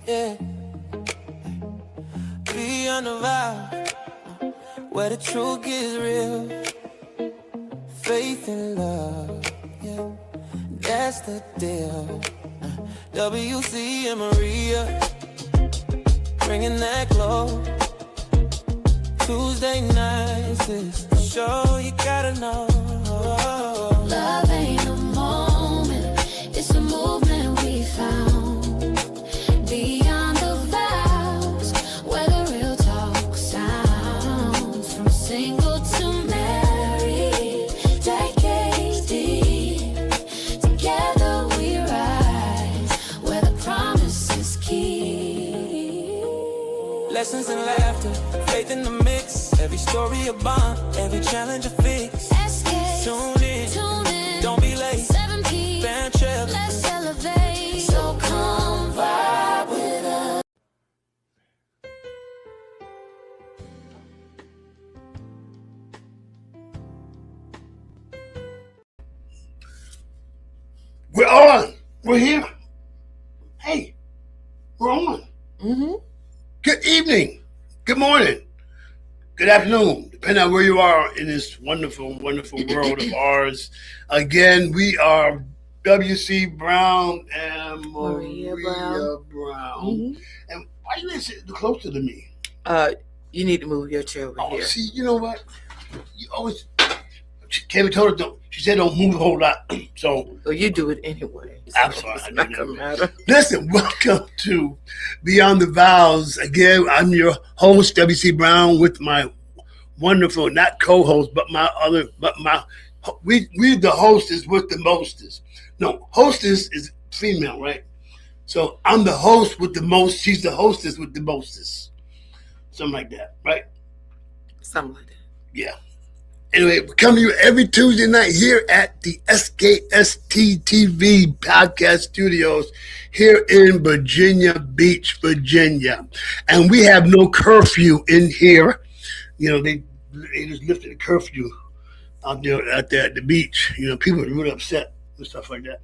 Yeah. Beyond the vow, where the truth gets real. Faith and love, yeah, that's the deal. WC and Maria, bringing that glow. Tuesday nights is the show you gotta know. Love ain't a moment, it's a movement we found. Beyond the vows, where the real talk sounds. From single to married, decades deep. Together we rise, where the promise is key. Lessons in laughter, faith in the mix. Every story a bond, every challenge a fix. SKST, Tune in, don't be late. 7 p.m. Fan trip. Let's elevate. So come vibe with us. We're on. We're here. Hey, we're on. Mm-hmm. Good evening. Good morning. Good afternoon, depending on where you are in this wonderful, wonderful world of ours. Again, we are W.C. Brown and Maria Brown. Mm-hmm. And why you didn't sit closer to me? You need to move your chair over here. See, you know what? You always. Kevin told her don't. She said don't move a whole lot. So. Well, you do it anyway. So I'm sorry. it's not gonna matter. Listen, welcome to Beyond the Vows. Again, I'm your host, W.C. Brown, with my wonderful, not co-host, but we the hostess with the mostest. No, hostess is female, right? So I'm the host with the most. She's the hostess with the mostest. Something like that, right? Something like that. Yeah. Anyway, we come to you every Tuesday night here at the SKST TV podcast studios here in Virginia Beach, Virginia. And we have no curfew in here. You know, they just lifted the curfew out there at the beach. You know, people are really upset and stuff like that.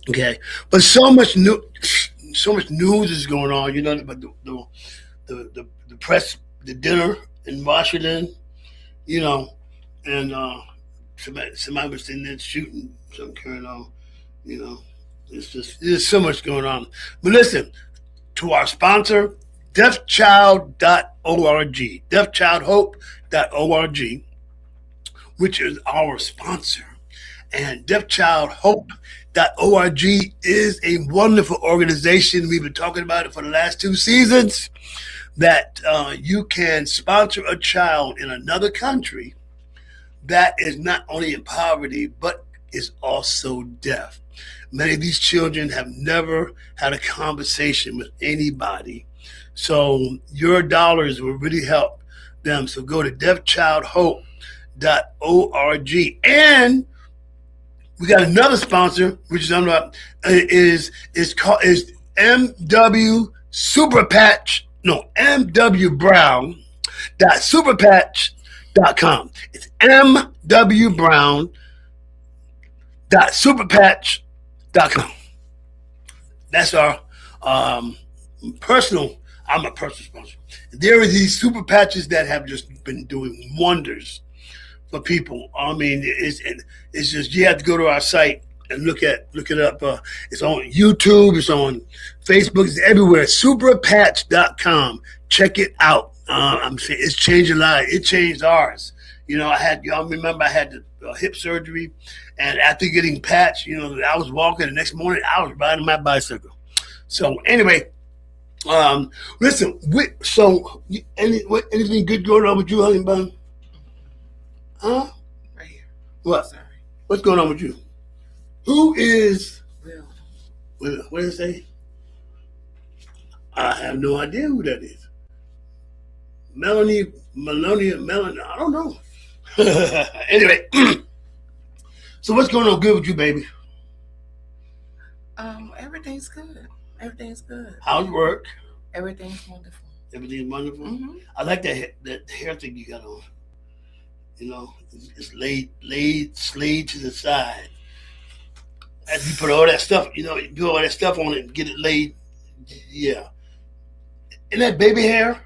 Okay. But so much news is going on, you know, but the press, the dinner in Washington, you know, and somebody was in there shooting, something carrying on, you know. There's so much going on. But listen, to our sponsor, deafchild.org, deafchildhope.org, which is our sponsor. And deafchildhope.org is a wonderful organization. We've been talking about it for the last 2 seasons, that you can sponsor a child in another country that is not only in poverty, but is also deaf. Many of these children have never had a conversation with anybody. So your dollars will really help them. So go to deafchildhope.org. And we got another sponsor, which is MW Superpatch. No, MW Brown.superpatch.com. It's mwbrown.superpatch.com. That's our personal. I'm a personal sponsor. There are these super patches that have just been doing wonders for people. I mean, it's just, you have to go to our site and look it up. It's on YouTube. It's on Facebook. It's everywhere. Superpatch.com. Check it out. I'm saying it's changed a lot. It changed ours. You know, y'all remember I had the hip surgery, and after getting patched, you know, I was walking. The next morning, I was riding my bicycle. So anyway, listen. Anything good going on with you, honey bun? Huh? Right here. What? Sorry. What's going on with you? Who is? Will. What did it say? I have no idea who that is. Melanie. I don't know. Anyway, so what's going on good with you, baby? Everything's good. Everything's good. How's work? Everything's wonderful. Everything's wonderful. Mm-hmm. I like that hair thing you got on. You know, it's slayed to the side. As you put all that stuff, you know, you put all that stuff on it and get it laid. Yeah. And that baby hair,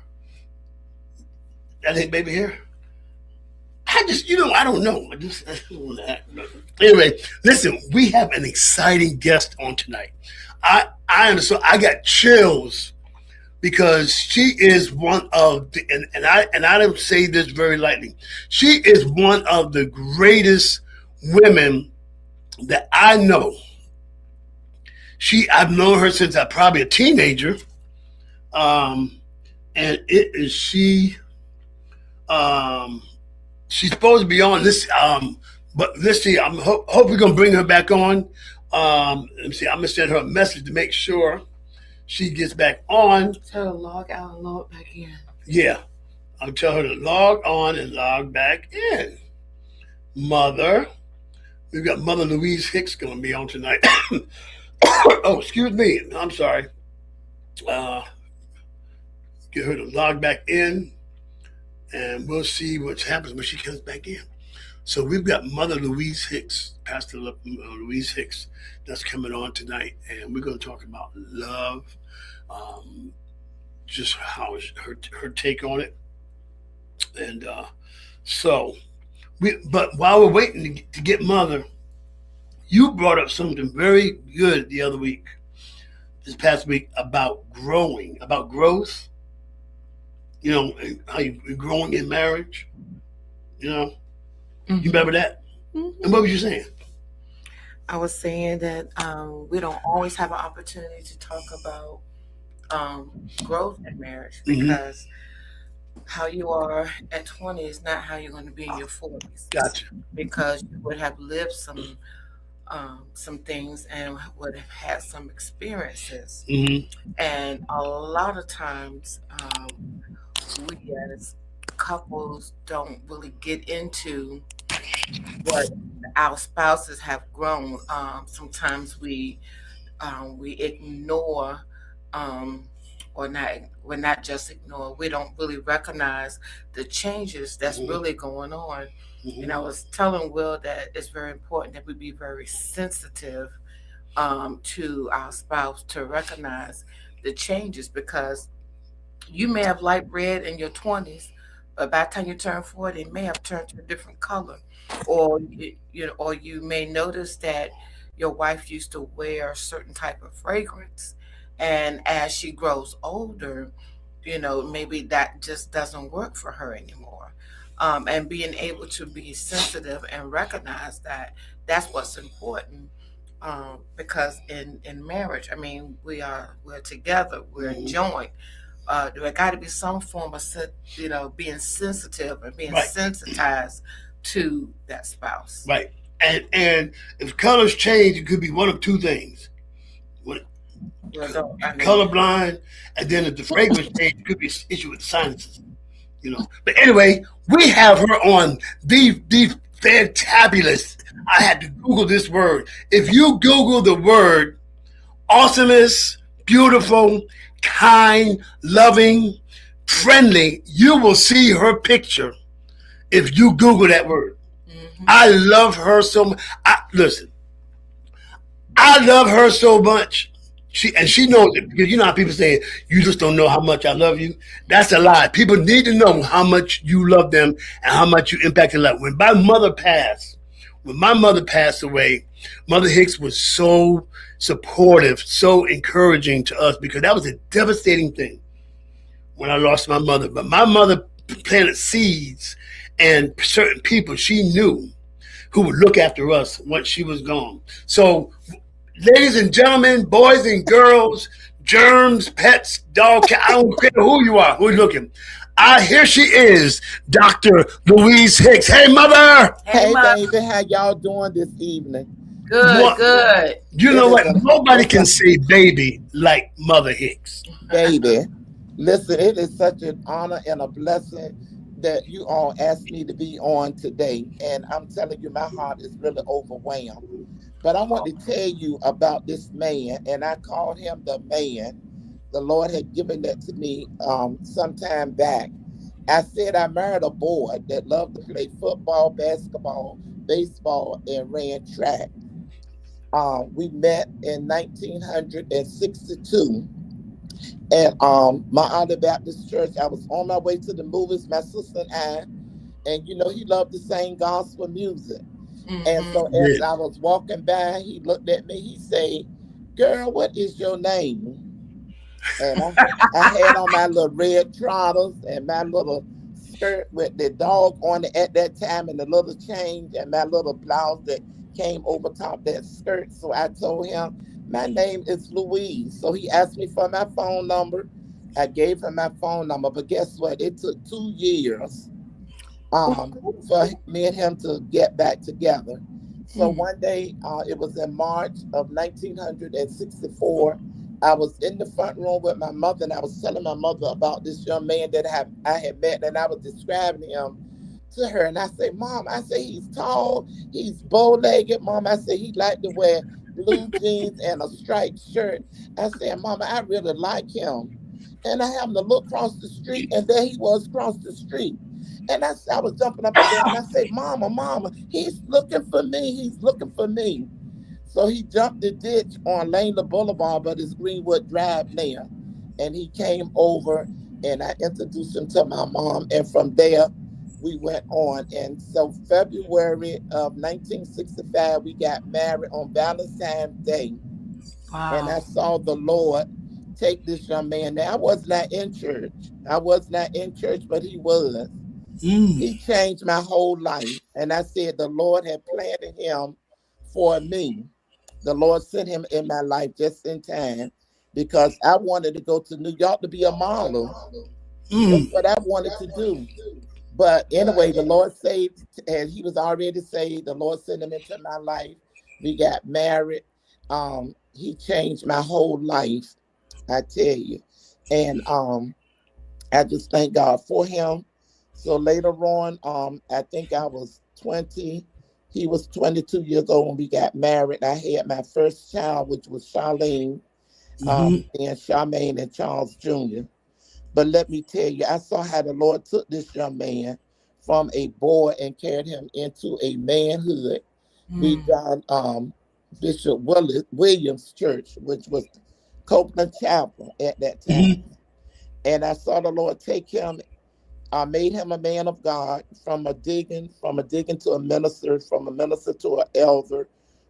that ain't baby hair. I just, I don't know. Anyway, listen, we have an exciting guest on tonight. I understand. I got chills because she is one of the, and I don't say this very lightly. She is one of the greatest women that I know. I've known her since I'm probably a teenager, and it is she. She's supposed to be on this, but let's see. I'm hope we're gonna bring her back on. Let me see. I'm gonna send her a message to make sure she gets back on. Tell her to log out and log back in. Yeah, I'll tell her to log on and log back in. Mother, we've got Mother Louise Hicks gonna be on tonight. Oh, excuse me. I'm sorry. Get her to log back in, and we'll see what happens when she comes back in. So we've got Mother Louise Hicks, Pastor Louise Hicks, that's coming on tonight, and we're going to talk about love, just how her take on it, and but while we're waiting to get Mother, you brought up something very good the other week, this past week, about growing, about growth. How you're growing in marriage. You remember that? Mm-hmm. And what was you saying? I was saying that we don't always have an opportunity to talk about growth in marriage because how you are at 20 is not how you're going to be in your 40s. Gotcha. Because you would have lived some things and would have had some experiences. And a lot of times we as couples don't really get into what our spouses have grown. Sometimes we ignore, or not just ignore. We don't really recognize the changes that's really going on. And I was telling Will that it's very important that we be very sensitive to our spouse to recognize the changes, because you may have light red in your 20s, but by the time you turn 40, it may have turned to a different color. Or you may notice that your wife used to wear a certain type of fragrance, and as she grows older, maybe that just doesn't work for her anymore. And being able to be sensitive and recognize that that's what's important. Because in marriage, I mean, we're together, we're joined. There got to be some form of being sensitive and being sensitized to that spouse. Right. And if colors change, it could be one of two things. Colorblind, and then if the fragrance change, it could be an issue with the sinuses. But anyway, we have her on the fantabulous. I had to Google this word. If you Google the word awesomeness, beautiful, kind, loving, friendly, you will see her picture if you Google that word. I love her so much. Listen, I love her so much. She knows it, because you know how people say, you just don't know how much I love you. That's a lie. People need to know how much you love them and how much you impact their life. When my mother passed away, Mother Hicks was so supportive, so encouraging to us, because that was a devastating thing when I lost my mother. But my mother planted seeds, and certain people she knew who would look after us once she was gone. So, ladies and gentlemen, boys and girls, germs, pets, dog, cat, I don't care who you are, who's looking. Here she is, Dr. Louise Hicks. Hey, Mother. Hey, baby, how y'all doing this evening? Good. You know what? Nobody can say baby like Mother Hicks. Baby, listen, it is such an honor and a blessing that you all asked me to be on today. And I'm telling you, my heart is really overwhelmed. But I want to tell you about this man, and I called him the man. The Lord had given that to me some time back. I said I married a boy that loved to play football, basketball, baseball, and ran track. We met in 1962, And my Honor Baptist Church, I was on my way to the movies, my sister and I, and you know, he loved to sing gospel music. And so Yeah. as I was walking by, he looked at me, he said, "Girl, what is your name?" And I had on my little red trousers and my little skirt with the dog on it at that time and the little change and my little blouse that came over top that skirt. So I told him, "My name is Louise." So he asked me for my phone number. I gave him my phone number, but guess what? It took 2 years for me and him to get back together. So one day, it was in March of 1964. I was in the front room with my mother, and I was telling my mother about this young man that I had met, and I was describing him to her. And I said, "Mom," I said, "he's tall, he's bow-legged." Mom, I said, "He liked to wear blue jeans and a striped shirt." I said, "Mama, I really like him." And I happened to look across the street, and there he was across the street. And I was jumping up and down. And I said, "Mama, Mama, he's looking for me. He's looking for me." So he jumped the ditch on Langler Boulevard, but it's Greenwood Drive now. And he came over, and I introduced him to my mom. And from there, we went on. And so February of 1965, we got married on Valentine's Day. And I Wow. saw the Lord take this young man. Now, I was not in church. I was not in church, but he was. He changed my whole life. And I said, the Lord had planted him for me. The Lord sent him in my life just in time because I wanted to go to New York to be a model. That's what I wanted to do. But anyway, the Lord saved, and he was already saved. The Lord sent him into my life. We got married. He changed my whole life, I tell you. And I just thank God for him. So later on, I think I was 20. He was 22 years old when we got married. I had my first child, which was Charlene, and Charmaine and Charles Jr. But let me tell you, I saw how the Lord took this young man from a boy and carried him into a manhood. We done Bishop Williams Church, which was Copeland Chapel at that time. And I saw the Lord take him. I made him a man of God from a deacon to a minister, from a minister to an elder,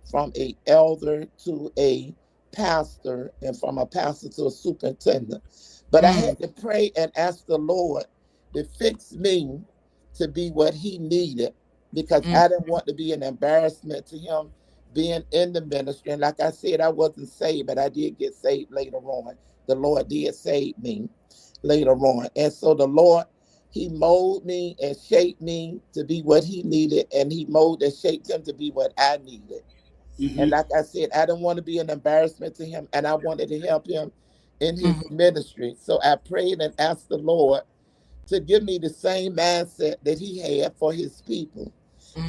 from a elder to a pastor, and from a pastor to a superintendent. But I had to pray and ask the Lord to fix me to be what he needed because I didn't want to be an embarrassment to him being in the ministry. And like I said, I wasn't saved, but I did get saved later on. The Lord did save me later on. And so the Lord, he molded me and shaped me to be what he needed, and he molded and shaped him to be what I needed. And like I said, I didn't want to be an embarrassment to him, and I wanted to help him in his ministry. So I prayed and asked the Lord to give me the same mindset that he had for his people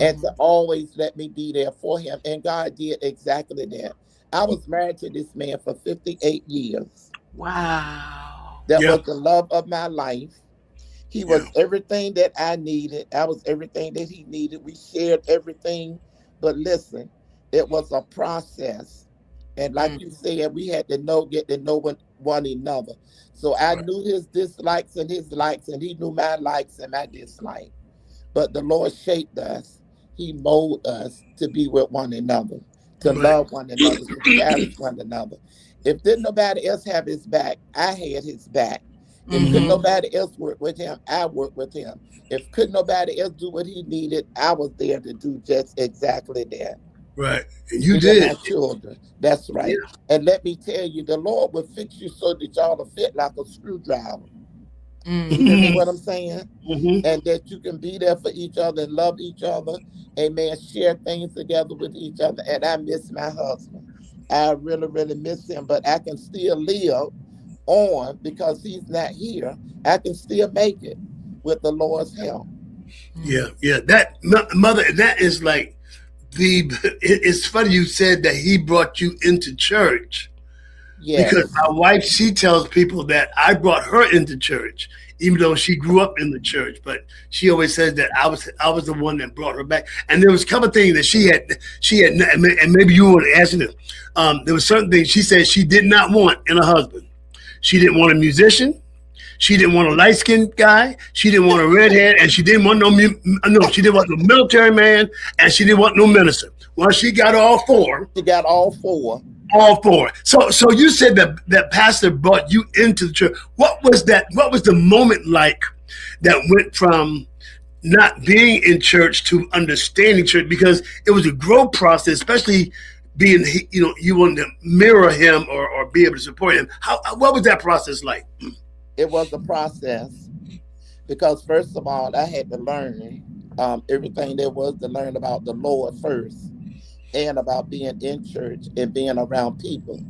and to always let me be there for him. And God did exactly that. I was married to this man for 58 years. Wow. That was the love of my life. He Yeah. was everything that I needed. I was everything that he needed. We shared everything. But listen, it was a process. And like you said, we had to get to know one another. So I knew his dislikes and his likes, and he knew my likes and my dislikes. But the Lord shaped us. He molded us to be with one another, to Right. love one another, to cherish one another. If didn't nobody else have his back, I had his back. If could nobody else work with him, I worked with him. If could nobody else do what he needed, I was there to do just exactly that. Right. And you Even did. my children. That's Yeah. right. And let me tell you, the Lord will fix you so that y'all will fit like a screwdriver. You hear me what I'm saying? And that you can be there for each other and love each other. Amen. Share things together with each other. And I miss my husband. I really, really miss him. But I can still live on because he's not here. I can still make it with the Lord's help. Yeah. Yeah. That mother, that is like it's funny you said that he brought you into church because Yes. my wife, she tells people that I brought her into church, even though she grew up in the church. But she always says that I was the one that brought her back. And there was a couple of things that she had, and maybe you want to answer this. There was certain things she said she did not want in a husband. She didn't want a musician. She didn't want a light-skinned guy. She didn't want a redhead, and she didn't want she didn't want no military man, and she didn't want no minister. Well, she got all four. She got all four. All four. So you said that pastor brought you into the church. What was that? What was the moment like that went from not being in church to understanding church? Because it was a growth process, especially being, you wanted to mirror him or be able to support him. What was that process like? It was a process because, first of all, I had to learn everything there was to learn about the Lord first, and about being in church and being around people.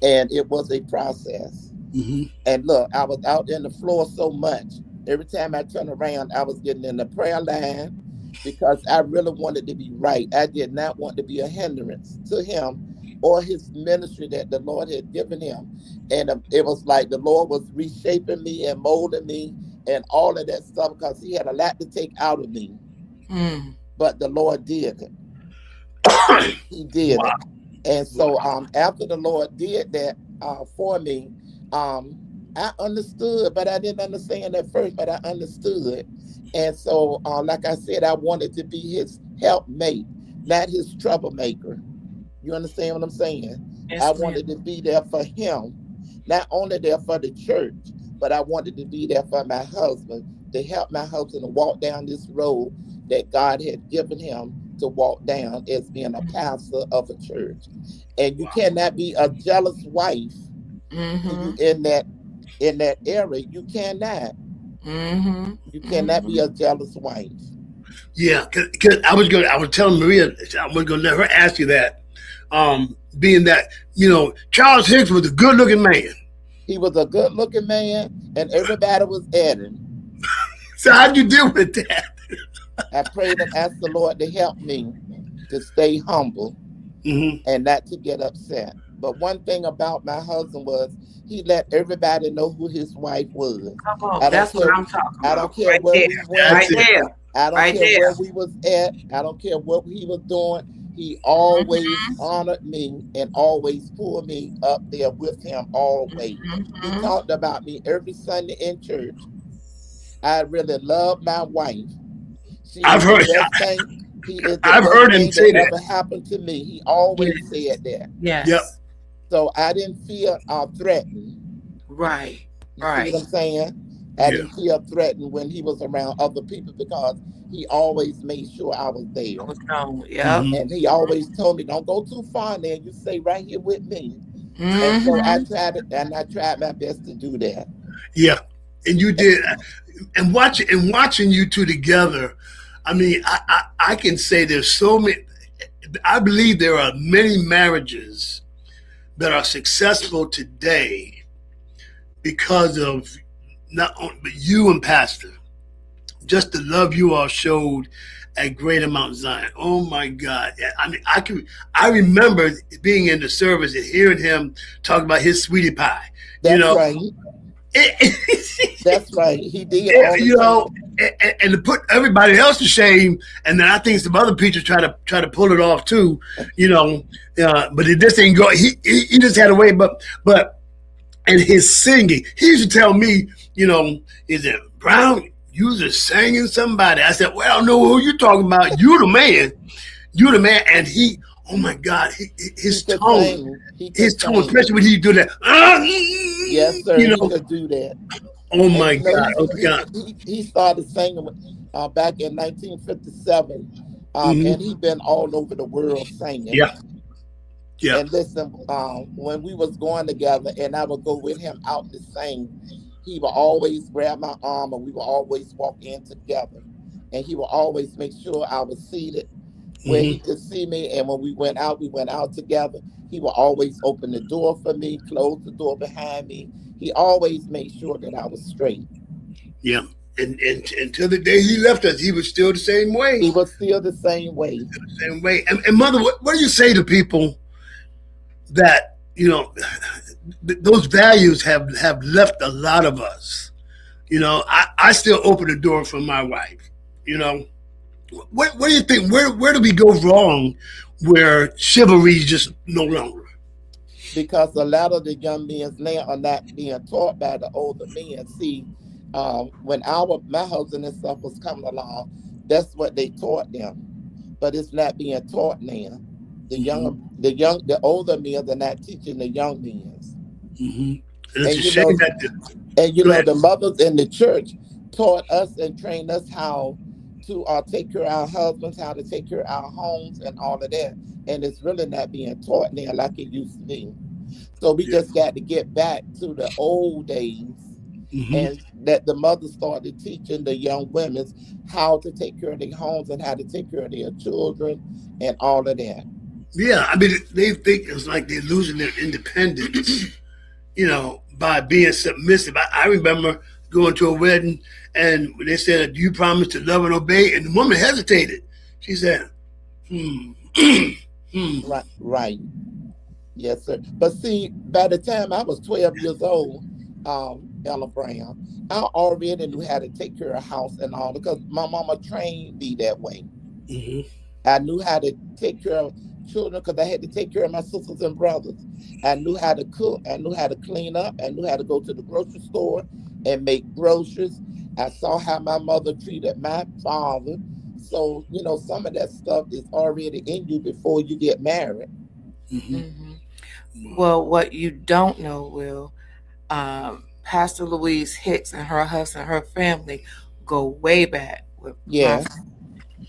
And it was a process. Mm-hmm. And look, I was out in the floor so much. Every time I turned around, I was getting in the prayer line because I really wanted to be right. I did not want to be a hindrance to him or his ministry that the Lord had given him. And it was like the Lord was reshaping me and molding me and all of that stuff because he had a lot to take out of me. But the Lord did it. He did it. And so after the Lord did that for me, I understood, but I didn't understand at first, but I understood. And so, like I said, I wanted to be his helpmate, not his troublemaker. You understand what I'm saying? Yes, I ma'am. wanted to be there for him, not only there for the church, but I wanted to be there for my husband, to help my husband to walk down this road that God had given him to walk down as being a pastor of a church. And you cannot be a jealous wife in that area. You cannot. You cannot be a jealous wife. Yeah, because I was telling Maria, I was going to let her ask you that. Being that, Charles Hicks was a good-looking man. He was a good-looking man, and everybody was at him. So how'd you deal with that? I prayed and asked the Lord to help me to stay humble and not to get upset. But one thing about my husband was he let everybody know who his wife was. Come on, that's what I'm talking about. I don't care right where there. we went. Right there. I don't Right care there. where we was at. I don't care what he was doing. He always honored me and always pulled me up there with him always. He talked about me every Sunday in church. I really love my wife. I've heard him say that. Never happened to me. He always said that. Yes. Yep. So I didn't feel threatened. Right. You see what I'm saying? I didn't feel threatened when he was around other people because he always made sure I was there. I was known. Yeah. And he always told me, "Don't go too far there. You stay right here with me." And so I tried it, and I tried my best to do that. Yeah, and you did. And watching you two together, I mean, I can say there's so many. I believe there are many marriages that are successful today because of not only but you and Pastor, just the love you all showed at Greater Mount Zion. Oh my God! I mean, I remember being in the service and hearing him talk about his sweetie pie. That's right. That's right. He did. And to put everybody else to shame, and then I think some other preachers try to pull it off too, but it just ain't go. He just had a way, but and his singing, he used to tell me, is it Brown? You was just singing somebody. I said, well, I don't know who you talking about. You the man, and he. Oh my God, his tone, especially when he do that. Yes, sir. He could do that. Oh my God! He started singing back in 1957, and he's been all over the world singing. Yeah. And listen, when we was going together, and I would go with him out to sing, he would always grab my arm, and we would always walk in together, and he would always make sure I was seated where he could see me. And when we went out together. He would always open the door for me, close the door behind me. He always made sure that I was straight. Yeah. And until the day he left us, he was still the same way. He was still the same way. And Mother, what do you say to people that, those values have left a lot of us? I still open the door for my wife, What do you think? Where do we go wrong where chivalry is just no longer? because a lot of the young men now are not being taught by the older men. See, when our my husband and stuff was coming along, that's what they taught them, but it's not being taught now. The older men are not teaching the young men. Mm-hmm. And it's a And shame that you go know ahead. the mothers in the church taught us and trained us how to take care of our husbands, how to take care of our homes, and all of that. And it's really not being taught now like it used to be. So we Yeah. just got to get back to the old days, Mm-hmm. and that the mothers started teaching the young women how to take care of their homes and how to take care of their children and all of that. Yeah, I mean, they think it's like they're losing their independence, by being submissive. I remember going to a wedding and they said, "Do you promise to love and obey?" And the woman hesitated. She said, "Hmm, hmm." Right, right. Yes, sir. But see, by the time I was 12 years old, Ella Brown, I already knew how to take care of house and all because my mama trained me that way. Mm-hmm. I knew how to take care of children because I had to take care of my sisters and brothers. I knew how to cook. I knew how to clean up. I knew how to go to the grocery store and make groceries. I saw how my mother treated my father. So, some of that stuff is already in you before you get married. Mm-hmm. Hmm. Well, what you don't know, Will, Pastor Louise Hicks and her husband, her family, go way back with my. Yes.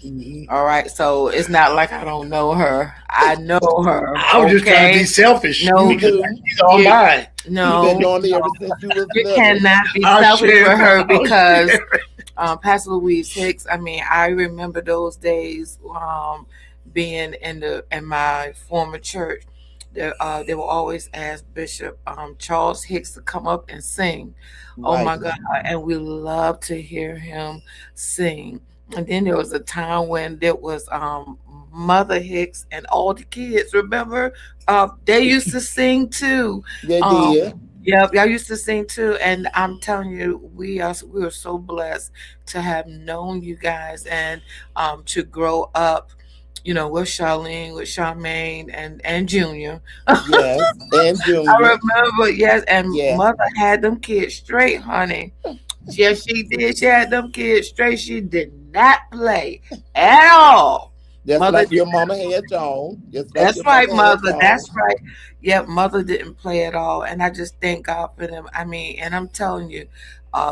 Mm-hmm. All right, so it's not like I don't know her. I know her. I was just trying to be Okay, selfish no, You because do. she's all you, mine. You've been no, knowing me ever since you was you little. cannot be I'll selfish share. with her I'll because share. Pastor Louise Hicks. I mean, I remember those days being in my former church. They will always ask Bishop Charles Hicks to come up and sing. Oh Right. my God! And we love to hear him sing. And then there was a time when there was Mother Hicks and all the kids. Remember, they used to sing too. They Um, did. yeah, y'all used to sing too, and I'm telling you, we were so blessed to have known you guys and to grow up, with Charlene, with Charmaine, and Junior. Yes. And I Junior. remember, yes, and Yes. Mother had them kids straight, honey. Yes, she did. She had them kids straight. She did not play at all. Just Mother like did. your mama had y'all. Just like That's your right, mama had Mother. y'all. That's right. Yeah, Mother didn't play at all, and I just thank God for them. I mean, and I'm telling you,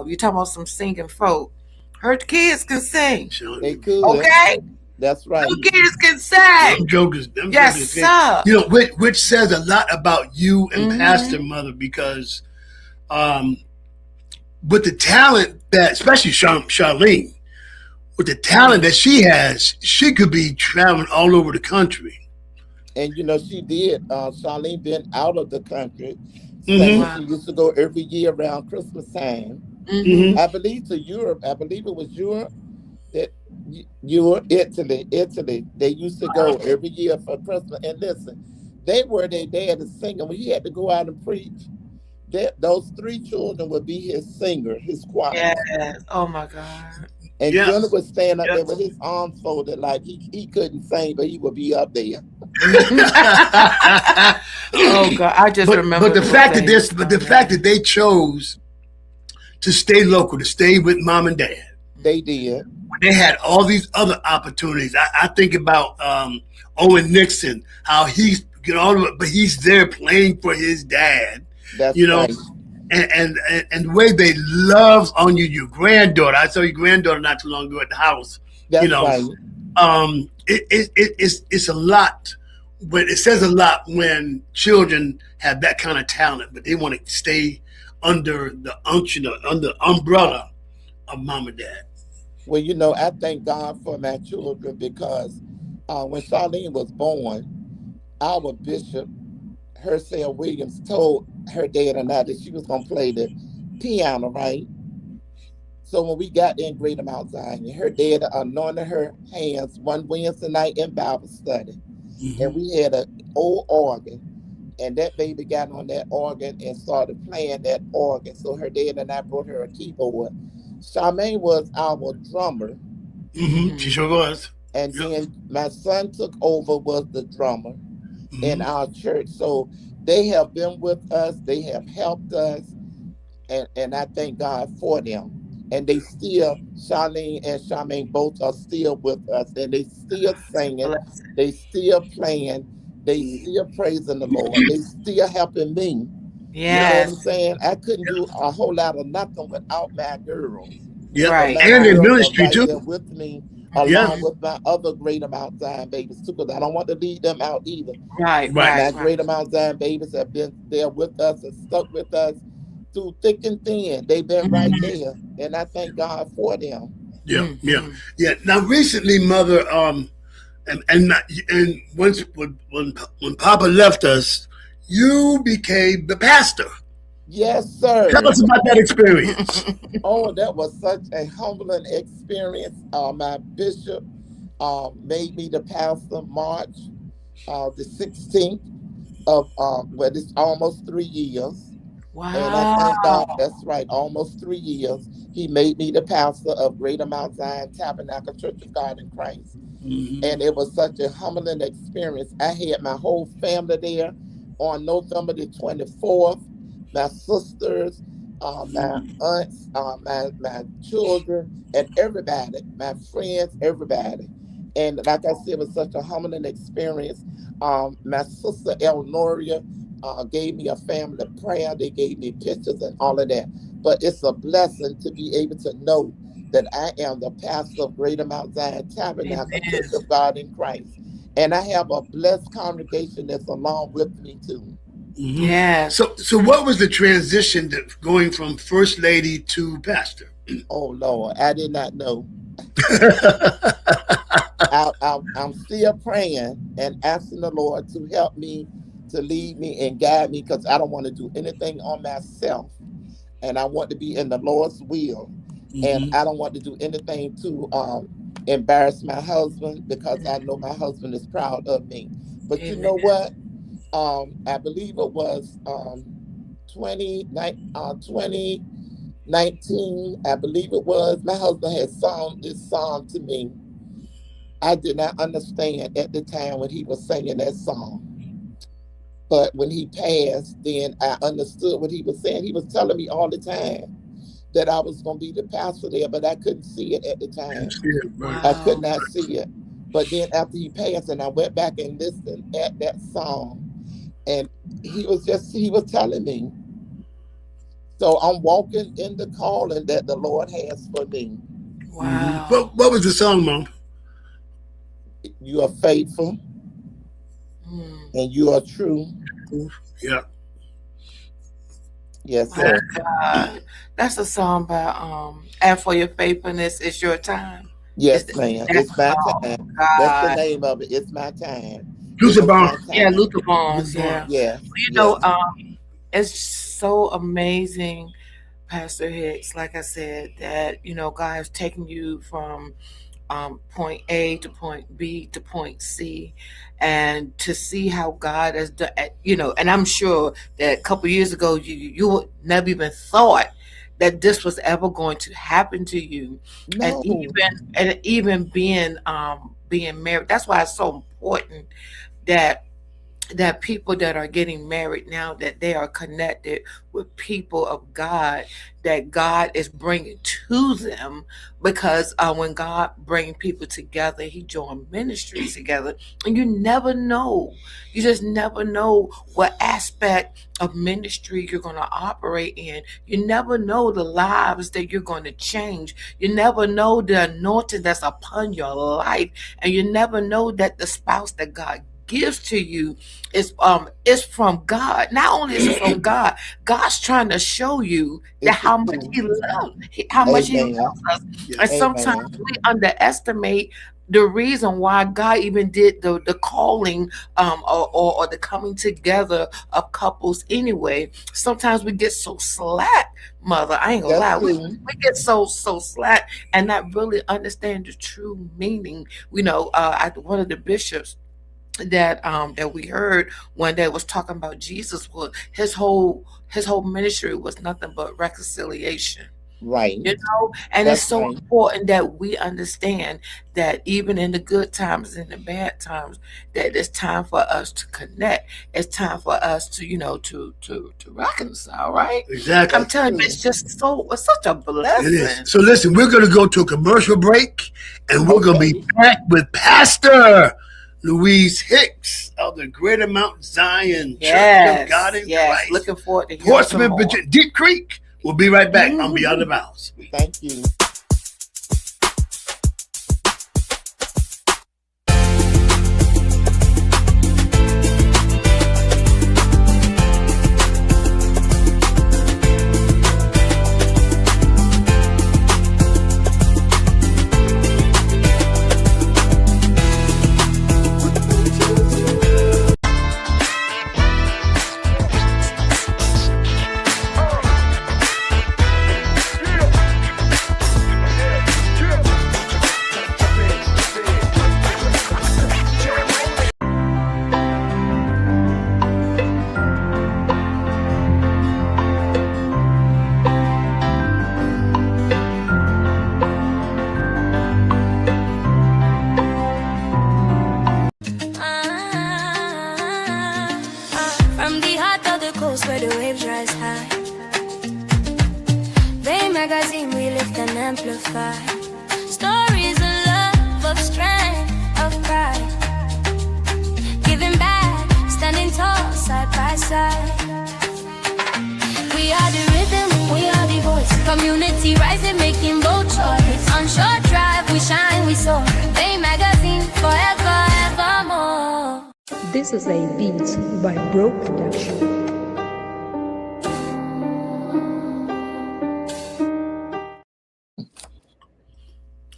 you talking about some singing folk. Her kids can sing. They Showing could. Okay, That's right. them kids can them sing. jokers, them Yes, jokers. sir. Which says a lot about you and Pastor Mm-hmm. Mother because um, with the talent that, especially Charlene, with the talent that she has, she could be traveling all over the country. And she did. Charlene been out of the country singing. Mm-hmm. Wow. She used to go every year around Christmas time. Mm-hmm. Mm-hmm. I believe to Europe. I believe it was Europe that Europe, Italy. They used to go every year for Christmas. And listen, they were their dad is singing. When he had to go out and preach, those three children would be his singer, his choir. Yes. Oh my God. And Yeah. Jonah would stand up Yeah. there with his arms folded like he couldn't sing, but he would be up there. Oh God, I just but remember the those fact that days. this, but the fact that they chose to stay local, to stay with mom and dad, They did. they had all these other opportunities. I think about Owen Nixon, how he's but he's there playing for his dad, That's you know, right. and the way they love on you, your granddaughter. I saw your granddaughter not too long ago at the house. You That's know, right. it's a lot. But it says a lot when children have that kind of talent, but they want to stay under the unction, under the umbrella of mom and dad. Well, I thank God for my children because when Charlene was born, our bishop, Hercel Williams, told her dad and I that she was going to play the piano, right? So when we got there in Greater Mount Zion, her dad anointed her hands one Wednesday night in Bible study. And Mm-hmm. we had an old organ. And that baby got on that organ and started playing that organ. So her dad and I brought her a keyboard. Charmaine was our drummer. Mm-hmm. She Mhm. sure was. And Yep. then my son took over was the drummer in Mm-hmm. our church. So They have been with us. They have helped us, and I thank God for them. And they still, Charlene and Charmaine both are still with us, and they still singing, Bless. they still playing, they still praising the Lord, they still helping me. You know Yeah, what I'm Yes. saying? I couldn't do a whole lot of nothing without my girls. yeah. But Right. my And Right. in girls are ministry right too. there with me, Yeah, along Hmm. with my other Great Amount Zion babies too, because I don't want to leave them out either. Right. right. Right. My Right. Great Amount Zion babies have been there with us and stuck with us through thick and thin. They've been right Hmm. there, and I thank God for them. Yeah, yeah, Hmm. yeah. Now, recently, Mother, and once when Papa left us, you became the pastor. Yes, Tell sir. us about that experience. Oh, that was such a humbling experience. My bishop made me the pastor March the 16th of well, it's almost 3 years. And I thank God, Wow. that's right, almost 3 years. He made me the pastor of Greater Mount Zion Tabernacle Church of God in Christ. Hmm. And it was such a humbling experience. I had my whole family there on November the 24th, my sisters, my aunts, my children, and everybody, my friends, everybody. And like I said, it was such a humbling experience. My sister Elnoria gave me a family prayer. They gave me pictures and all of that. But it's a blessing to be able to know that I am the pastor of Greater Mount Zion Tabernacle Amen. Church of God in Christ. And I have a blessed congregation that's along with me too. Hmm. Yes. So what was the transition going from first lady to pastor? Oh Lord, I did not know. I'm still praying and asking the Lord to help me, to lead me and guide me, because I don't want to do anything on myself. And I want to be in the Lord's will. And Hmm. I don't want to do anything to embarrass my husband, because I know my husband is proud of me. But you Amen. know what? I believe it was 2019, I believe it was. My husband had sung this song to me. I did not understand at the time when he was singing that song. But when he passed, then I understood what he was saying. He was telling me all the time that I was going to be the pastor there, but I couldn't see it at the time. Right. I could Wow. not see it. But then after he passed, and I went back and listened at that song, and he was telling me. So I'm walking in the calling that the Lord has for me. Hmm. Wow. What was the song, Mom? You are faithful Mm. and you are true. Yeah. Yes, My Yeah. sir. God. That's a song by and for your faithfulness is your time. Is Yes, that, ma'am. that It's my oh time. That's the God. name of it. It's my time. It Luther was Barnes. my Yeah, time. Luther Barnes, Luther yeah. Barnes. Yes, You know, yes. it's so amazing, Pastor Hicks, like I said, that God has taken you from point A to point B to point C, and to see how God has done, and I'm sure that a couple years ago you would never even thought that this was ever going to happen to you, and No. even being married. That's why it's so important that people that are getting married now, that they are connected with people of God, that God is bringing to them, because when God bring people together, he join ministries together, and you never know, you just never know what aspect of ministry you're going to operate in. You never know the lives that you're going to change. You never know the anointing that's upon your life, and you never know that the spouse that God gives to you is from God. Not only is it from God, God's trying to show you that It's the how much truth. how much He loves Amen. us. Yeah. And sometimes Amen. we underestimate the reason why God even did the calling, or the coming together of couples anyway. Sometimes we get so slack, mother. I ain't gonna That's lie. true. We get so slack and not really understand the true meaning. One of the bishops that we heard one day was talking about Jesus. Was his whole ministry was nothing but reconciliation. Right. You know, and it's That's so right. important that we understand that even in the good times and the bad times, that it's time for us to connect. It's time for us to, to reconcile, right? Exactly. I'm telling you, True. it's such a It is. blessing. So listen, we're going to go to a commercial break, and we're going to be Okay. back with Pastor Louise Hicks of the Greater Mount Zion Church of God Yes, in yes. Christ, Looking forward to hearing some Portsmouth, more. Virginia, Deep Creek. We'll be right back on Beyond the Vows. Thank you. From the heart of the coast where the waves rise high, they magazine we lift and amplify. Stories of love, of strength, of pride. Giving back, standing tall, side by side. We are the rhythm, we are the voice. Community rising, making bold choice. On short drive, we shine, we soar. They magazine, forever, evermore. This is a beat by Bro Production.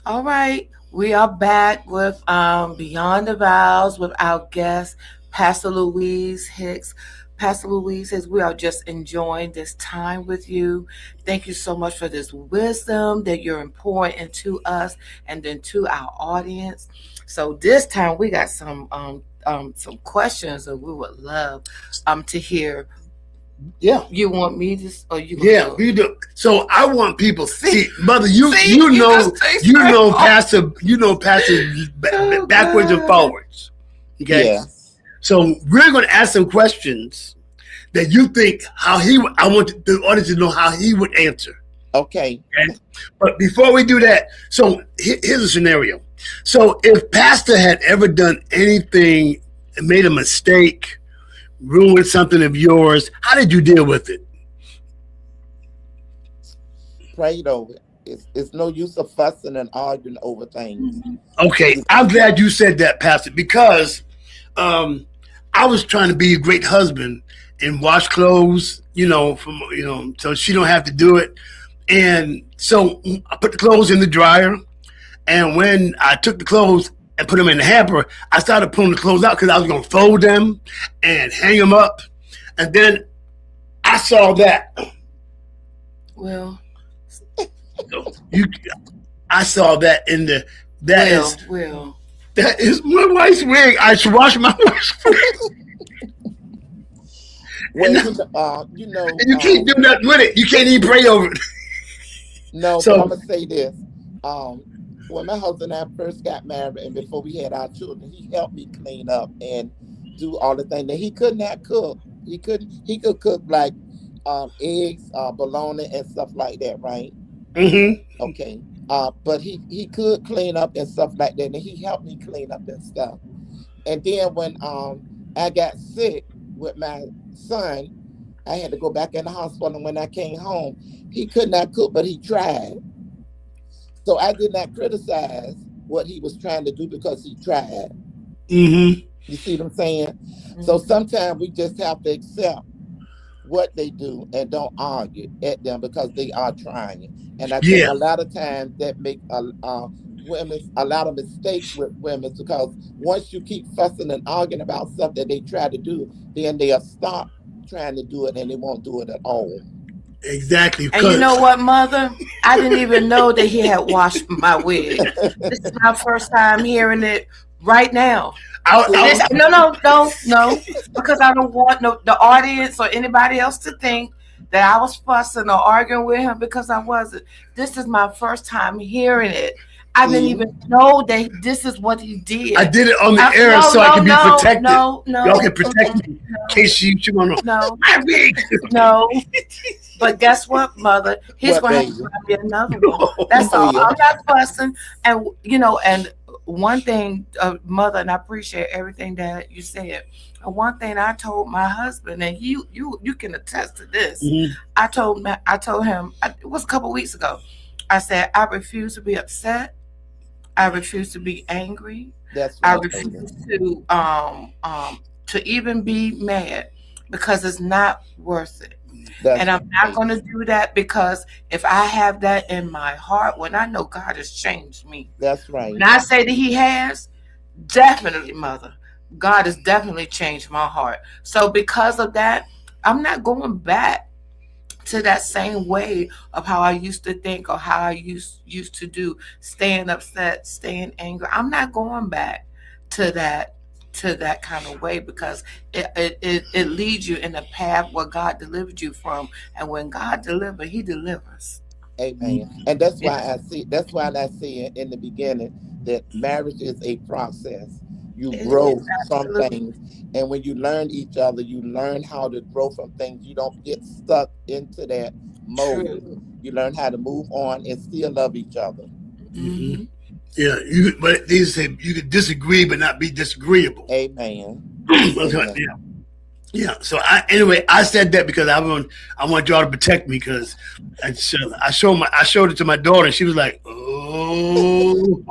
All right, we are back with Beyond the Vows with our guest, Pastor Louise Hicks. Pastor Louise says we are just enjoying this time with you. Thank you so much for this wisdom that you're pouring into us and then to our audience. So this time we got some questions that we would love to hear. Yeah. You want me to, or you? Yeah, we do. So I want people see, mother. You know, Pastor. You know Pastor backwards and forwards. Okay. Yes. So we're going to ask some questions that you think how he. I want the audience to know how he would answer. Okay. Okay. But before we do that, so here's a scenario. So if Pastor had ever done anything, made a mistake, ruined something of yours, how did you deal with it? Prayed over it. It's no use of fussing and arguing over things. Okay, I'm glad you said that, Pastor, because I was trying to be a great husband and wash clothes, so she don't have to do it. And so I put the clothes in the dryer, and when I took the clothes and put them in the hamper, I started pulling the clothes out because I was going to fold them and hang them up. And then I saw that. Well, I saw that in the, that is my wife's wig. I should wash my wife's wig. Well, And you can't do nothing with it. You can't even pray over it. No, So- but I'm gonna say this. When my husband and I first got married, and before we had our children, he helped me clean up and do all the things that he could not cook. He could cook like eggs, bologna, and stuff like that, right? Mm-hmm. Okay. But he could clean up and stuff like that, and he helped me clean up and stuff. And then when I got sick with my son, I had to go back in the hospital, and when I came home, he could not cook, but he tried. So I did not criticize what he was trying to do because he tried. Mm-hmm. You see what I'm saying? So sometimes we just have to accept what they do and don't argue at them because they are trying. And I think a lot of times that make women a lot of mistakes with women, because once you keep fussing and arguing about stuff that they try to do, then they'll stop trying to do it and they won't do it at all. Exactly. And you know what, Mother? I didn't even know that he had washed my wig. This is my first time hearing it right now. No, because I don't want the audience or anybody else to think that I was fussing or arguing with him, because I wasn't. This is my first time hearing it. I didn't even know that this is what he did. I did it on the air No, so I no, can be no, protected. no, no, Y'all can protect me in case you want to. no, My wig. no. But guess what, Mother? He's What, gonna have to baby? find me another one. That's He all. will. I'm not fussing. And and one thing, Mother, and I appreciate everything that you said. And one thing I told my husband, and you can attest to this. Mhm. I told him, it was a couple weeks ago. I said, I refuse to be upset. I refuse to be angry. That's I right, baby. refuse to even be mad, because it's not worth it. That's And I'm not right. going to do that, because if I have that in my heart, when I know God has changed me, That's right. and I say that He has, definitely, Mother, God has definitely changed my heart. So because of that, I'm not going back to that same way of how I used to think, or how I used to do, staying upset, staying angry. I'm not going back to that kind of way, because it leads you in a path where God delivered you from. And when God delivers, He delivers. Amen. And that's It, why I see. That's why I see in the beginning that marriage is a process. You it is grow from absolutely things, and when you learn each other, you learn how to grow from things. You don't get stuck into that mold. true. You learn how to move on and still love each other. Mhm. Hmm. Yeah, but they say you could disagree but not be disagreeable. Amen. That's what- Amen. yeah, yeah. So I said that because I want y'all to protect me, because I showed it to my daughter and she was like, oh.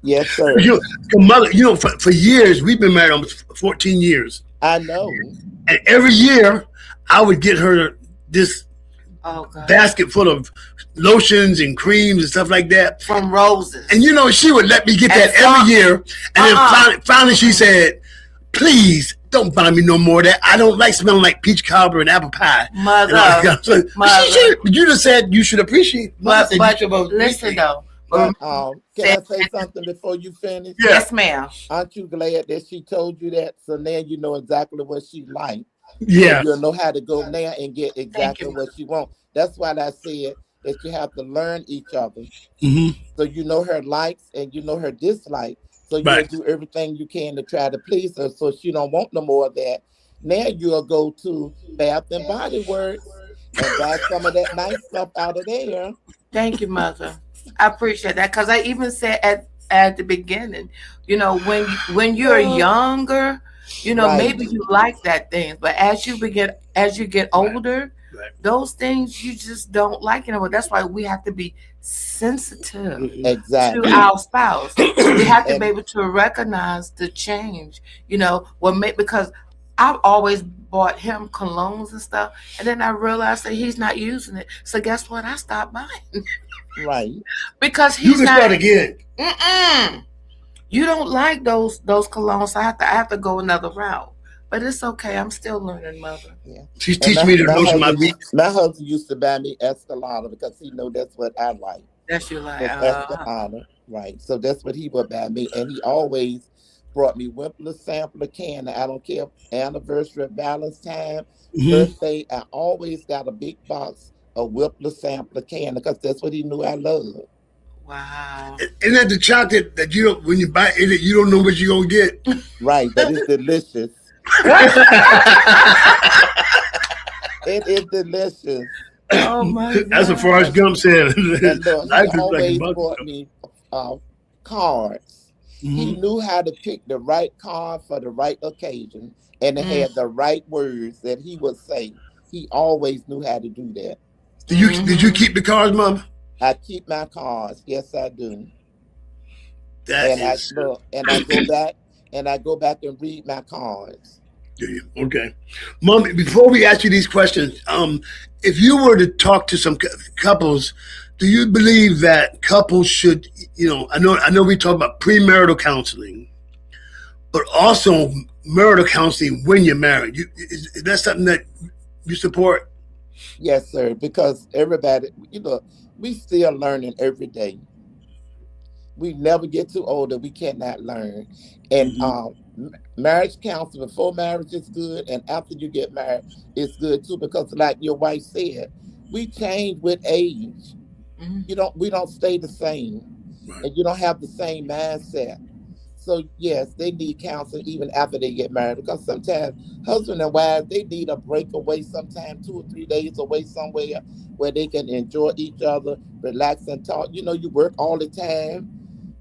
Yes, sir. Your mother, for years we've been married almost 14 years, I know. and every year I would get her this Oh God, basket full of lotions and creams and stuff like that. from roses And she would let me get and that every year. And then Uh-uh. finally she said, please don't buy me no more of that. I don't like smelling like peach cobbler and apple pie. And all that Mother, kind of stuff. mother. You just said you should appreciate. Mother But said you should listen appreciate. though. But can Said, I say something before you finish? Yeah. yes, ma'am. Aren't you glad that she told you that? So now you know exactly what she likes. So Yeah. you'll know how to go now and get Thank exactly you, what you want. That's why I said that you have to learn each other. Hmm. So you know her likes and you know her dislikes. So you'll Right. do everything you can to try to please her. So she don't want no more of that. Now you'll go to Bath and Body Works and buy some of that nice stuff out of there. Thank you, Mother. I appreciate that, because I even said at the beginning, when you're younger, Right. maybe you like that thing, but as you get Right. older, Right. those things you just don't like anymore. That's why we have to be sensitive Hmm. to Exactly. our spouse. We have to be And able to recognize the change. Because I've always bought him colognes and stuff, and then I realized that he's not using it. So guess what? I stopped buying right. because You he's can not. start again. Mm-mm. You don't like those colognes. So I have to go another route. But it's okay. I'm still learning, Mother. Yeah. She's And teaching me the notion of my week. my husband used to buy me Escalada because he know that's what I like. That's you like. Was Escalada. Right. So that's what he would buy me. And he always brought me Wimpler sampler candy. I don't care anniversary, Valentine's, Hmm. birthday. I always got a big box of Wimpler sampler candy because that's what he knew I loved. Wow. Isn't that the chocolate that when you buy it, you don't know what you're gonna get? Right, but it's delicious. It is delicious. Oh my That's what God. Forrest Gump said. And look, he Life is like a always bucket. brought me uh, cards. He Hmm. knew how to pick the right card for the right occasion, and it Mm, had the right words that he would say. He always knew how to do that. Did you mhm. keep the cards, Mom? I keep my cards, yes, I do. That And I is look, and I go back, and read my cards. okay, Mom. Before we ask you these questions, if you were to talk to some couples, do you believe that couples should, I know we talk about premarital counseling, but also marital counseling when you're married. Is that something that you support? Yes, sir. Because everybody, we still learning every day. We never get too old that we cannot learn. And Hmm. Marriage counseling before marriage is good, and after you get married, it's good too. Because, like your wife said, we change with age. We don't stay the same, Right. and you don't have the same mindset. So yes, they need counseling even after they get married, because sometimes husband and wives, they need a break away, sometimes 2 or 3 days away somewhere where they can enjoy each other, relax and talk. You work all the time,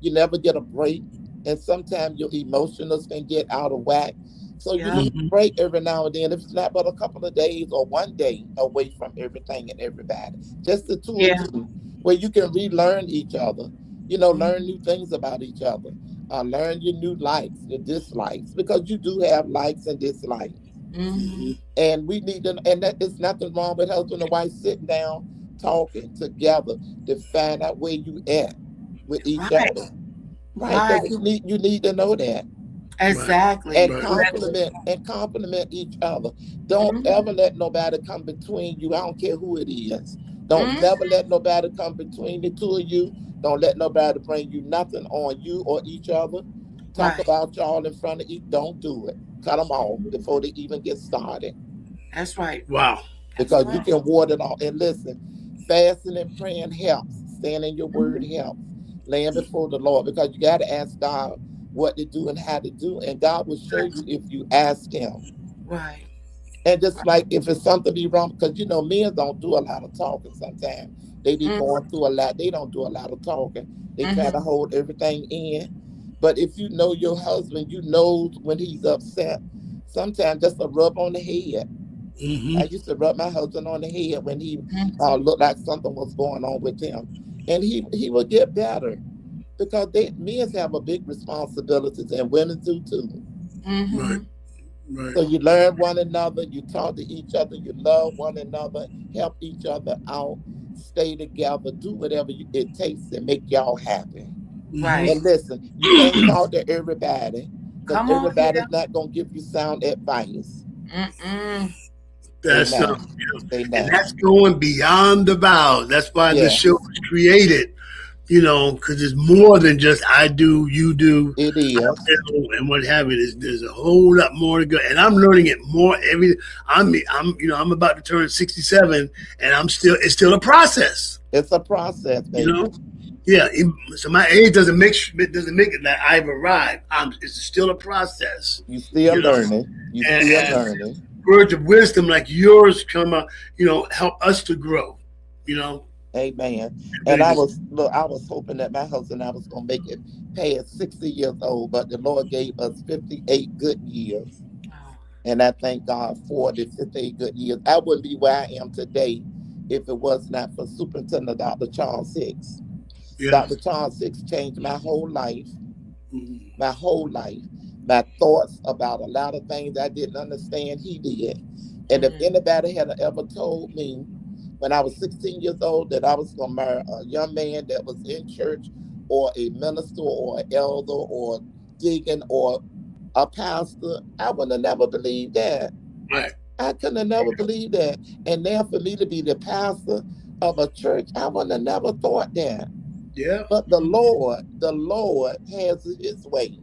you never get a break, and sometimes your emotions can get out of whack. So you Yeah. need a break every now and then, if it's not but a couple of days or one day away from everything and everybody. Just the two of Yeah. you, where you can relearn each other, learn Mhm. new things about each other. Learn your new likes, your dislikes, because you do have likes and dislikes. Mhm. And we need to, and that is nothing wrong with husband and wife sitting down, talking together to find out where you at with each Right. other. Right? Because Right. you need to know that. Right. And Exactly. Right. compliment each other. Don't ever let nobody come between you. I don't care who it is. Don't Mhm. never let nobody come between the two of you. Don't let nobody bring you nothing on you or each other. Talk Right. about y'all in front of each. Don't do it. Cut them off before they even get started, That's right. Wow. That's because you right. can ward it off. And listen, fasting and praying helps. Staying in your word helps. Laying before the Lord, because you got to ask God what to do and how to do, and God will show you if you ask Him. Right. And just like if it's something be wrong, because men don't do a lot of talking sometimes. They be Mhm. going through a lot. They don't do a lot of talking. They try to Mhm. hold everything in. But if you know your husband, you know when he's upset. Sometimes just a rub on the head. I Mm-hmm. used to rub my husband on the head when he Mhm. looked like something was going on with him, and he would get better, because men have a big responsibilities and women do too. Right. Mhm. Right. So you learn one another, you talk to each other, you love one another, help each other out, stay together, do whatever it takes to make y'all happy. Mm-hmm. Right. And listen, you can't talk to everybody, because Come on here. everybody's not going to give you sound advice. Mm-mm. They That's not. They and not. that's going beyond the vows. That's why this show Yes, was created. Because it's more than just I do, you do, it I is. feel, and what have you. There's a whole lot more to go, and I'm learning it more every. I'm about to turn 67, and it's still a process. It's a process, You baby. know, yeah. So my age doesn't make it that I've arrived. It's still a process. You still You know, learning. You still and learning. words of wisdom like yours come up, help us to grow. You know, Amen. And really I do. was look, I was hoping that my husband and I was gonna make it past 60 years old, but the Lord gave us 58 good years. Oh. And I thank God for the 58 good years. I wouldn't be where I am today if it was not for Superintendent Dr. Charles Hicks. Yeah. Dr. Charles Hicks changed my whole life, Mhm. my whole life. My thoughts about a lot of things I didn't understand, he did. And if Mm. anybody had ever told me when I was 16 years old that I was going to marry a young man that was in church, or a minister or an elder or deacon or a pastor, I would have never believed that. Right. I couldn't have never believed that. And now for me to be the pastor of a church, I would have never thought that. Yeah. But the Lord has his way.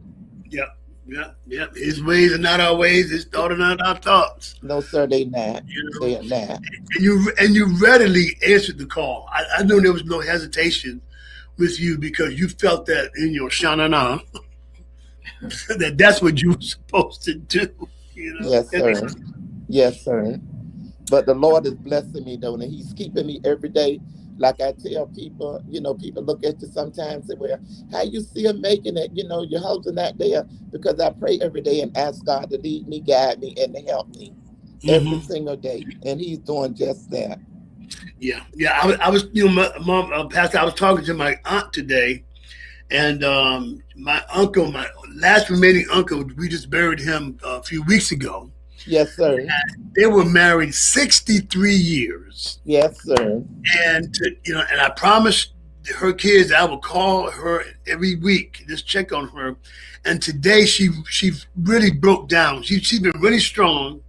Yeah. Yeah. Yeah. His ways are not our ways. His thoughts are not our thoughts. No, sir, they not. You know. They are not. And you readily answered the call. I knew there was no hesitation with you because you felt that in your shanana that's what you were supposed to do. You know. Yes, sir. Yes, sir. But the Lord is blessing me though, and He's keeping me every day. Like I tell people, people look at you sometimes and say, well, how you still making it? Your husband not there, because I pray every day and ask God to lead me, guide me, and to help me every Hmm. single day. And He's doing just that. Yeah. Yeah. I was my mom, Pastor. I was talking to my aunt today, and my uncle, my last remaining uncle, we just buried him a few weeks ago. Yes, sir. They were married 63 years. Yes, sir. And I promised her kids I would call her every week, just check on her. And today she really broke down. She's been really strong.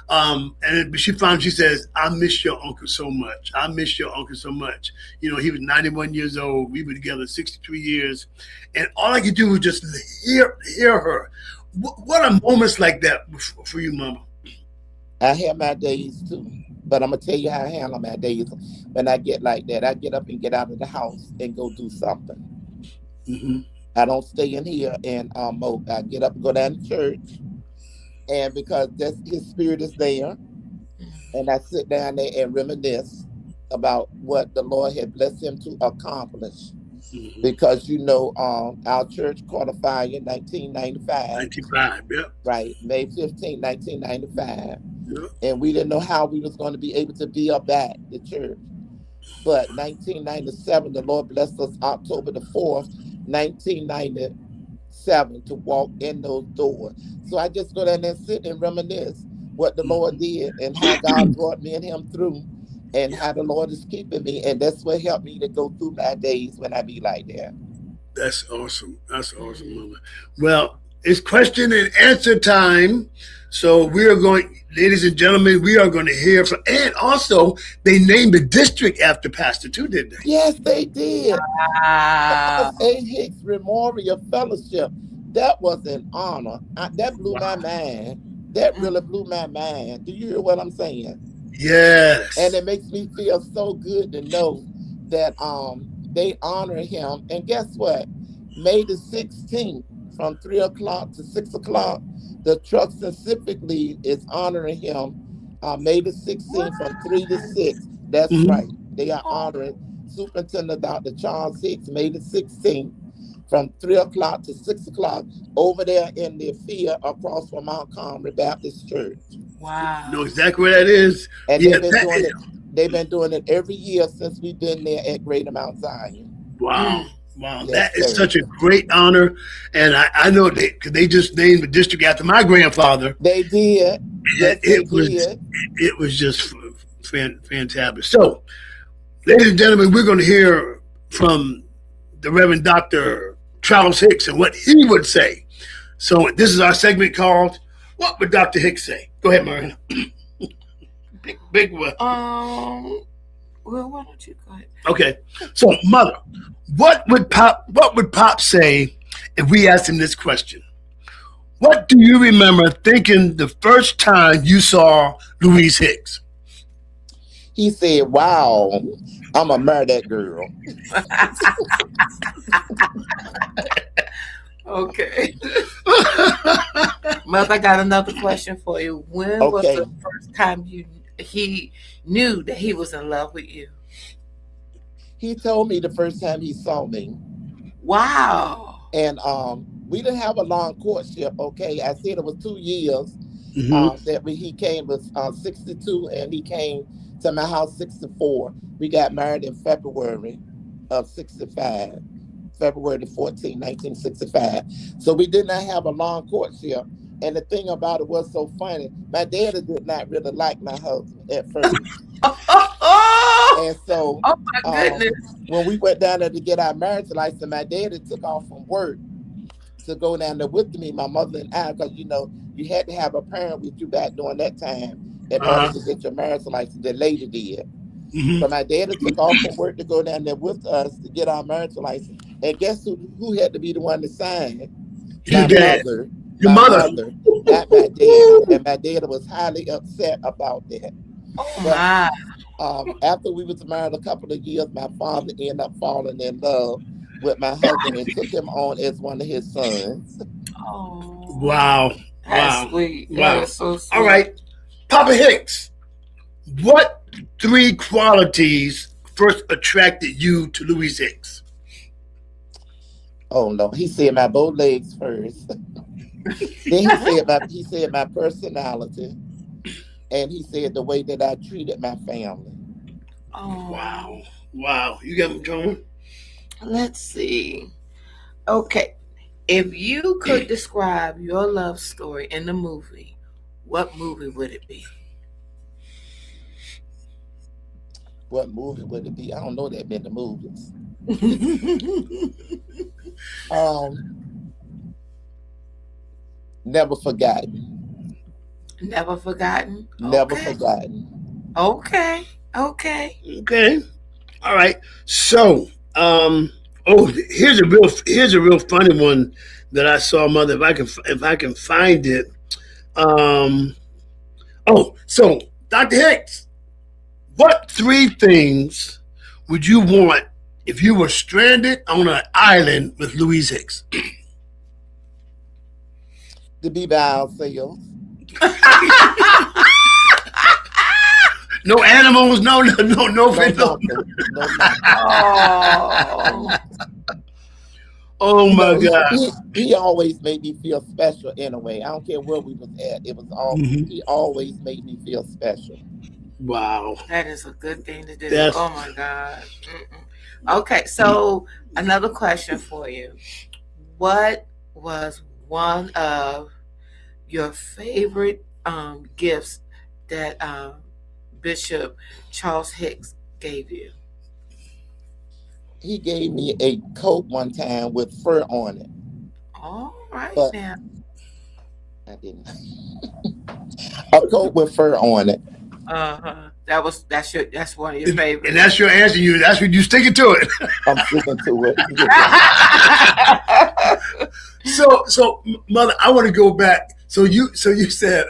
She says, I miss your uncle so much. I miss your uncle so much. He was 91 years old. We were together 63 years. And all I could do was just hear her What are moments like that for you, Mama? I have my days too, but I'm gonna tell you how I handle my days. When I get like that, I get up and get out of the house and go do something. Hmm. I don't stay in here and mope. I get up and go down to church, and because that's His Spirit is there, and I sit down there and reminisce about what the Lord had blessed him to accomplish. Hmm. Because our church caught a fire in 1995, 95. Yep. right? May 15th, 1995. Yep. And we didn't know how we was going to be able to build back the church. But 1997, the Lord blessed us October the 4th, 1997, to walk in those doors. So I just go down there and sit and reminisce what the Lord did and how God brought me and him through and how the Lord is keeping me. And that's what helped me to go through my days when I be like that. That's awesome. That's awesome, Mama. Well, it's question and answer time. So we are going, ladies and gentlemen, we are going to hear from, and also they named the district after Pastor too, didn't they? Yes, they did. Wow. A. Hicks Memorial Fellowship. That was an honor. That blew my mind. That really blew my mind. Do you hear what I'm saying? Yes. And it makes me feel so good to know that they honor him. And guess what? May the 16th from 3 o'clock to 6 o'clock, the Truck Specifically is honoring him. May the 16th from 3 to 6. That's Mhm. right. They are honoring Superintendent Dr. Charles Hicks, May the 16th from 3 o'clock to 6 o'clock over there in the field across from Mount Carmel Baptist Church. Wow. Know exactly where that is. And Yeah, they've been doing it every year since we've been there at Greater Mount Zion. wow. Wow. Yes, That is sir. such a great honor. And I know they just named the district after my grandfather. They did. Yes, they did. It was just fantastic. So, ladies and gentlemen, we're going to hear from the Reverend Dr. Charles Hicks and what he would say. So this is our segment called "What Would Dr. Hicks Say?" Go ahead, Marina. big one. Well, why don't you go ahead? Okay. So, Mother, what would Pop say if we asked him this question? What do you remember thinking the first time you saw Louise Hicks? He said, "Wow, I'm gonna marry that girl." Okay. Mother, I got another question for you. When was Okay. the first time he knew that he was in love with you? He told me the first time he saw me, Wow. and we didn't have a long courtship. Okay, I said it was 2 years. Mm-hmm. That when he came was 62, and he came to my house 64. We got married in February of 65, February the 14th, 1965. So we did not have a long courtship. And the thing about it was so funny. My daddy did not really like my husband at first. And so Oh my goodness. when we went down there to get our marriage license, my daddy took off from work to go down there with me, my mother and I, because you had to have a parent with you back during that time in order to get your marriage license. The lady did. Mm-hmm. So my daddy took off from work to go down there with us to get our marriage license. And guess who had to be the one to sign? Your dad. Mother. Your My mother. mother, not my dad. And my dad was highly upset about that. Oh But my. after we was married a couple of years, my father ended up falling in love with my husband and took him on as one of his sons. Oh. Wow. That's Wow. sweet. Wow. That is so sweet. All right. Papa Hicks, what 3 qualities first attracted you to Louise Hicks? Oh no, he said my bow legs first. Then he said my personality, and he said the way that I treated my family. Oh. Wow. Wow. You got him, John? Let's see. Okay. If you could describe your love story in the movie, what movie would it be? What movie would it be? I don't know that many movies. Never Forgotten. Never Forgotten? Never Okay. Forgotten. Okay. Okay. Okay. All right. So, here's a real funny one that I saw, Mother. If I can find it. Um, so Dr. Hicks, what three things would you want if you were stranded on an island with Louise Hicks? To be by ourselves. No animals, no No nothing. No nothing. Oh, Oh You my know, God. he always made me feel special in a way. I don't care where we was at. It was all Mhm. he always made me feel special. Wow. that is a good thing to do. That's Oh my God. Mm-mm. Okay, so another question for you. What was one of your favorite gifts that Bishop Charles Hicks gave you? He gave me a coat one time with fur on it, All right but now. I didn't. A coat with fur on it. Uh-huh. That's one of your and favorites. that's your answer. That's what you sticking to it. I'm sticking to it. So Mother, I want to go back. So you said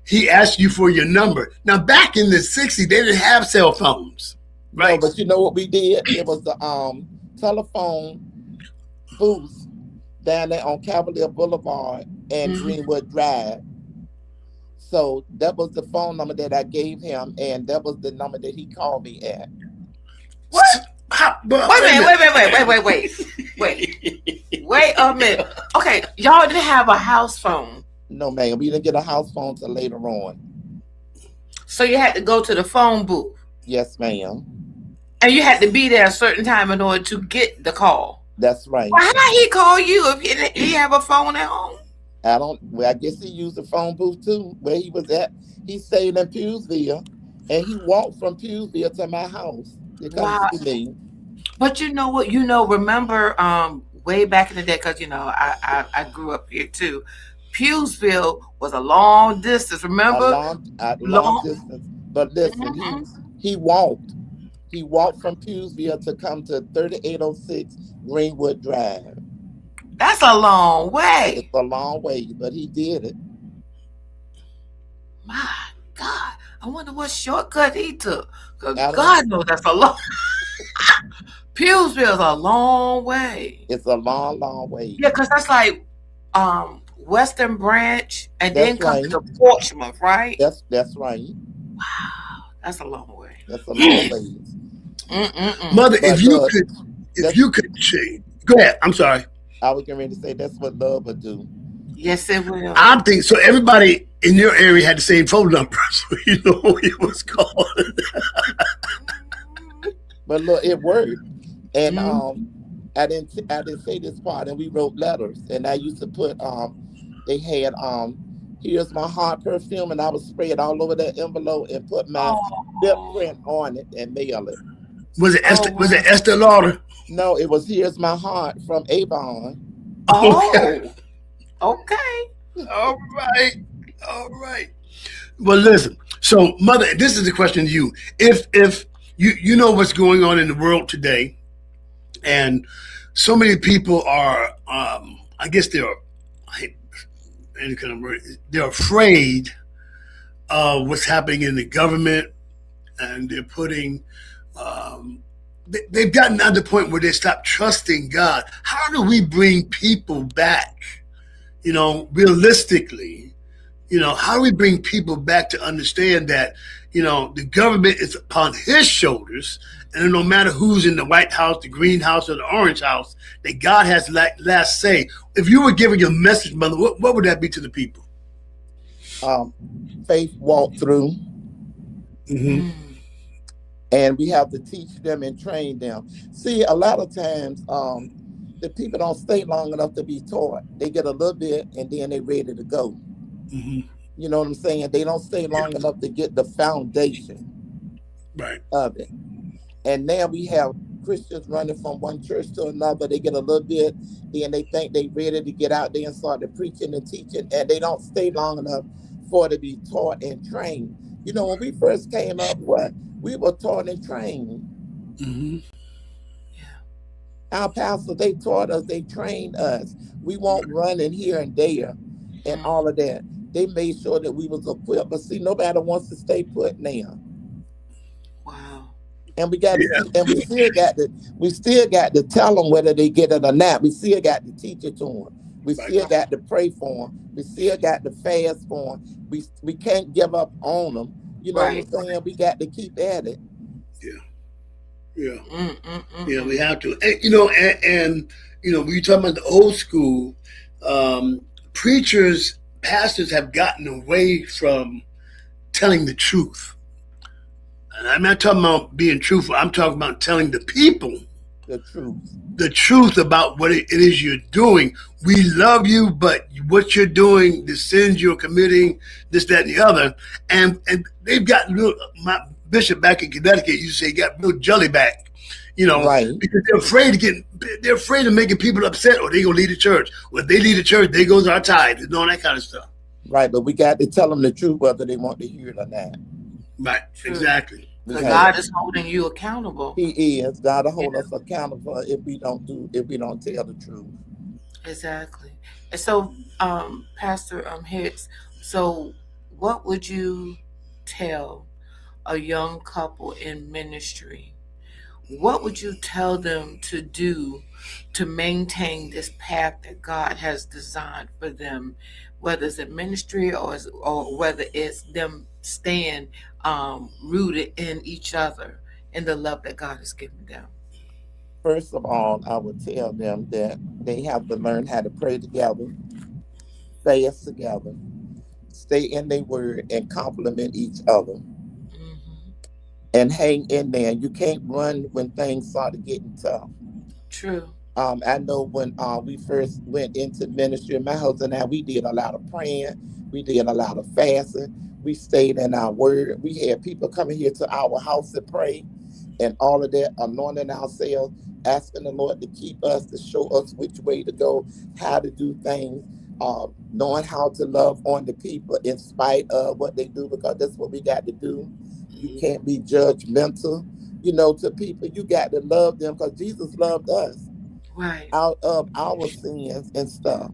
he asked you for your number. Now back in the '60s, they didn't have cell phones, No, right? but you know what we did? It was the telephone booth down there on Cavalier Boulevard and Mhm. Greenwood Drive. So that was the phone number that I gave him, and that was the number that he called me at. What? But Wait a minute. Wait a minute. Okay, y'all didn't have a house phone. No, man, we didn't get a house phone till later on. So you had to go to the phone booth. Yes, ma'am. And you had to be there a certain time in order to get the call. That's right. Well, how did he call you if he have a phone at home? Well, I guess he used the phone booth too, where he was at. He stayed in Pewsville, and he walked from Pewsville to my house to come Wow. see me. But you know what? Remember way back in the day, because I grew up here too. Pewsville was a long distance. Remember? A long Long. distance. But listen, Mhm. he walked. He walked from Pewsville to come to 3806 Greenwood Drive. That's a long It's way. a long way, but he did it. My God. I wonder what shortcut he took. Because I don't. God knows that's a long. Pewsville's a long way. It's a long, long way. Yeah, because that's like Western Branch and then That's come right. to Portsmouth, right? That's right. Wow. That's a long way. That's a long ways. Mother, But look, if you could change, go ahead. I'm sorry. I was getting ready to say that's what love would do. Yes, it will. I think so. Everybody in your area had the same phone number, so you know who it was called. But look, it worked. And Mhm. I didn't say this part, and we wrote letters, and I used to put they had here's my heart perfume, and I would spray it all over that envelope and put my lip Oh, print on it and mail it. Was it oh, Esther? Was it wow. Esther Lauder? No, it was here's my heart from Avon. Okay. Oh, okay. All right. All right. Well, listen. So, Mother, this is the question to you. If you know what's going on in the world today, and so many people are, I guess I hate any kind of word, they're afraid of what's happening in the government, and they're putting. They've gotten to the point where they stop trusting God. How do we bring people back? Realistically, how do we bring people back to understand that, the government is upon his shoulders, and no matter who's in the White House, the Green House, or the Orange House, that God has last say. If you were giving your message, Mother, what would that be to the people? Faith walked through, Mm-hmm. Mm. and we have to teach them and train them. See, a lot of times, the people don't stay long enough to be taught. They get a little bit, and then they're ready to go. Mm-hmm. You know what I'm saying? They don't stay long enough to get the foundation Right. of it. And now we have Christians running from one church to another. They get a little bit, then they think they're ready to get out there and start the preaching and teaching, and they don't stay long enough for it to be taught and trained. You know, when we first came up, we were taught and trained. Mm-hmm. Yeah. Our pastors, they taught us, they trained us. We won't run in here and there and all of that. They made sure that we was equipped. But see, nobody wants to stay put now. Wow. And we got to Yeah. see, and we still got to tell them whether they get it or not. We still got to teach it to them. We Right. still got to pray for them. We still got to fast for them. We can't give up on them. You know Right. what I'm saying? We got to keep at it. Yeah. Yeah. Yeah. Mm-mm-mm-mm. We have to. And, when you talk about the old school, preachers, pastors have gotten away from telling the truth. And I'm not talking about being truthful. I'm talking about telling the people The truth. the truth about what it is you're doing. We love you, but what you're doing, the sins you're committing, this, that, and the other. And they've got my bishop back in Connecticut used to say, got real jelly back, Right. because they're afraid of making people upset, or they gonna leave the church. Well, if they leave the church, they goes our tithe and all that kind of stuff. Right. But we got to tell them the truth whether they want to hear it or not. Right, exactly. Because Because God is holding you accountable. He is. God to hold us accountable if we don't tell the truth. Exactly. And so, Pastor Hicks, so what would you tell a young couple in ministry? What would you tell them to do to maintain this path that God has designed for them, whether it's in ministry or whether it's them staying rooted in each other in the love that God has given them? First of all, I would tell them that they have to learn how to pray together, fast together, stay in their word, and compliment each other, Hmm. and hang in there. You can't run when things started getting tough. True. I know when we first went into ministry, my husband and I, we did a lot of praying, we did a lot of fasting, we stayed in our word. We had people coming here to our house to pray and all of that, anointing ourselves, asking the Lord to keep us, to show us which way to go, how to do things, knowing how to love on the people in spite of what they do, because that's what we got to do. You can't be judgmental, to people. You got to love them because Jesus loved us Right. out of our sins and stuff.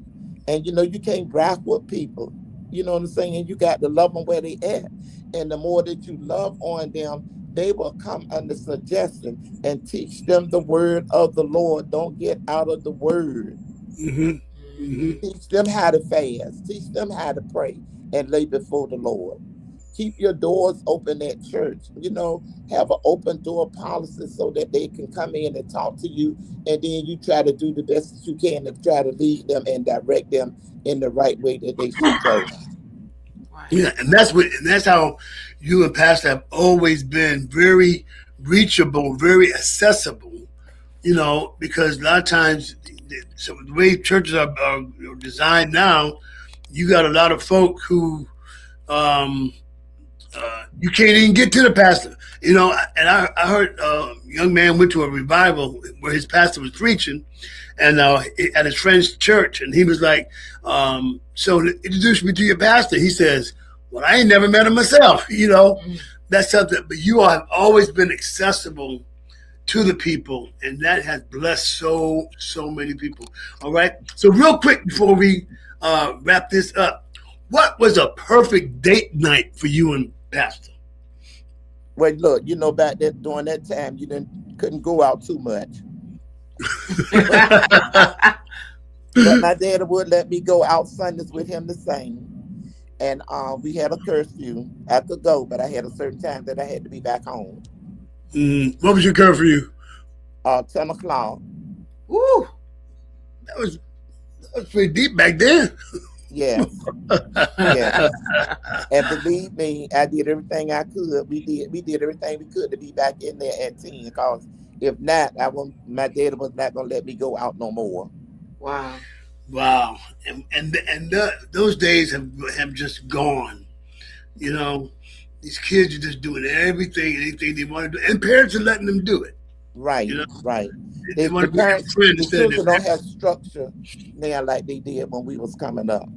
And you can't graph with people. You know what I'm saying? You got to love them where they at. And the more that you love on them, they will come under suggestion and teach them the word of the Lord. Don't get out of the word. Hmm. Hmm. Teach them how to fast. Teach them how to pray and lay before the Lord. Keep your doors open at church. Have an open door policy so that they can come in and talk to you. And then you try to do the best that you can to try to lead them and direct them in the right way that they should go. Right. Yeah, and that's how you and Pastor have always been very reachable, very accessible. Because a lot of times, so the way churches are designed now, you got a lot of folk who you can't even get to the pastor. And I heard a young man went to a revival where his pastor was preaching, and at his friend's church, and he was like, "So introduce me to your pastor." He says, "Well, I ain't never met him myself." That's something. But you all have always been accessible to the people, and that has blessed so many people. All right. So real quick before we wrap this up, what was a perfect date night for you and Pastor? Well, look, back there during that time, you couldn't go out too much. But my dad would let me go out Sundays with him to sing. And we had a curfew. I could go, but I had a certain time that I had to be back home. What was your curfew? 10 o'clock. Woo. That was pretty deep back then. Yes. Yes. And believe me, I did everything I could. We did everything we could to be back in there at 10. Because if not, my dad was not gonna let me go out no more. Wow. Wow. And those days have just gone. These kids are just doing anything they want to do, and parents are letting them do it. Right, right. They want to be their friend The instead of children their don't have structure now like they did when we was coming up.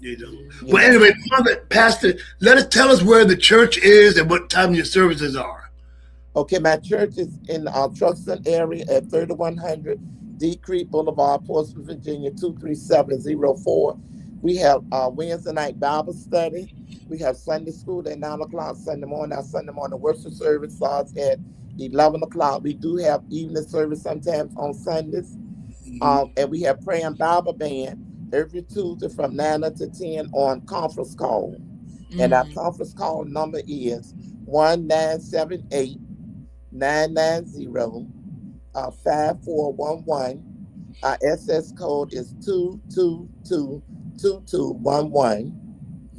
Yeah. Well, anyway, Pastor, tell us where the church is and what time your services are. Okay, my church is in our Truxton area at 3100 D Creek Boulevard, Portsmouth, Virginia 23704. We have Wednesday night Bible study. We have Sunday school at 9 o'clock Sunday morning. Our Sunday morning worship service starts at 11 o'clock. We do have evening service sometimes on Sundays. And we have prayer and Bible band every Tuesday from 9 to 10 on conference call. And our conference call number is 1978-990-5411. Our SS code is 2222211.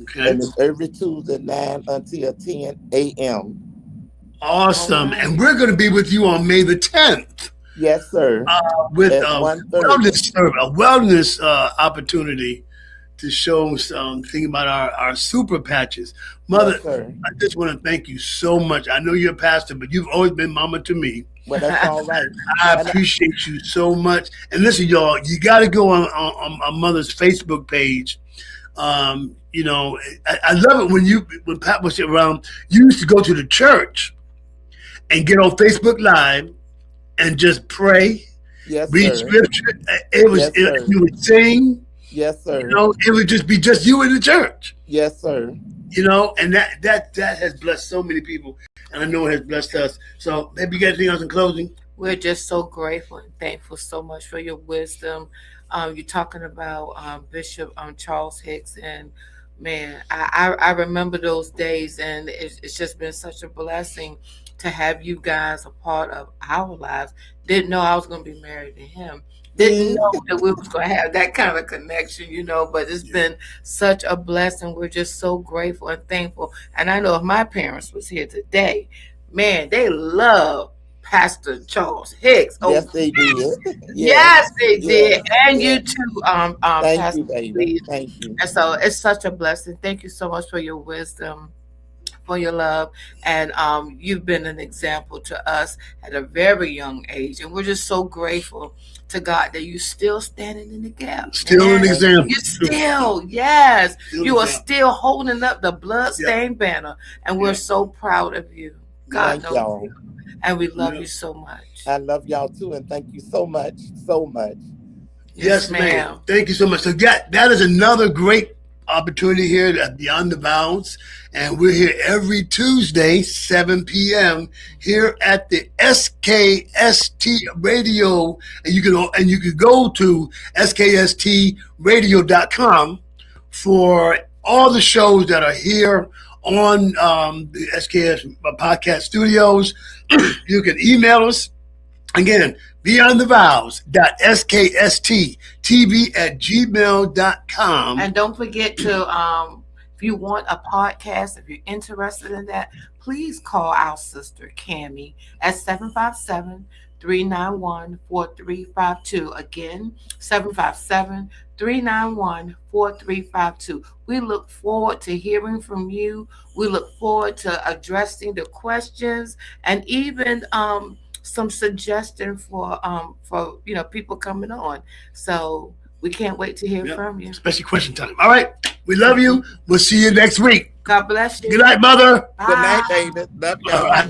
Okay. And it's every Tuesday 9 until 10 a.m. Awesome. And we're going to be with you on May the 10th. Yes, sir. With At a 1:30. wellness opportunity to show something about our super patches. Mother, Yes, sir. I just want to thank you so much. I know you're a pastor, but you've always been mama to me. Well, that's all right. I appreciate you so much. And listen, y'all, you got to go on Mother's Facebook page. You know, I love it when Pat was around. You used to go to the church and get on Facebook Live and just pray, Yes, read sir. scripture. You would sing. Yes, sir. You know, it would just be just you in the church. Yes, sir. You know, and that has blessed so many people, and I know it has blessed us. So, maybe you got anything else in closing? We're just so grateful and thankful so much for your wisdom. You're talking about Bishop Charles Hicks, and man, I remember those days, and it's just been such a blessing to have you guys a part of our lives. Didn't know I was going to be married to him. Didn't know that we was going to have that kind of connection, you know, but it's been such a blessing. We're just so grateful and thankful. And I know if my parents was here today, man, they love Pastor Charles Hicks. Yes, they did. Yes, they did. And yes. you too, Thank Pastor you, baby. Lee. Thank you. And so it's such a blessing. Thank you so much for your wisdom, for your love, and you've been an example to us at a very young age, and we're just so grateful to God that you're still standing in the gap. Still an example. You still, yes, Still you are example. still holding up the bloodstained banner, and we're so proud of you. God Thank knows, y'all. and we love you so much. I love y'all too, and thank you so much, so much. Yes, ma'am. Thank you so much. So that is another great opportunity here at Beyond the Vows, and we're here every Tuesday, 7 p.m. here at the SKST Radio, and you can go to skstradio.com for all the shows that are here on the SKS podcast studios. You can email us again, beyondthevows.skst.tv@gmail.com. And don't forget to, if you want a podcast, if you're interested in that, please call our sister Cammie at 757-391-4352. Again, 757-391-4352. We look forward to hearing from you. We look forward to addressing the questions and even some suggestion for people coming on. So we can't wait to hear from you. Especially question time. All right. We love you. We'll see you next week. God bless you. Good night, Mother. Bye. Good night, baby. Love y'all. All right.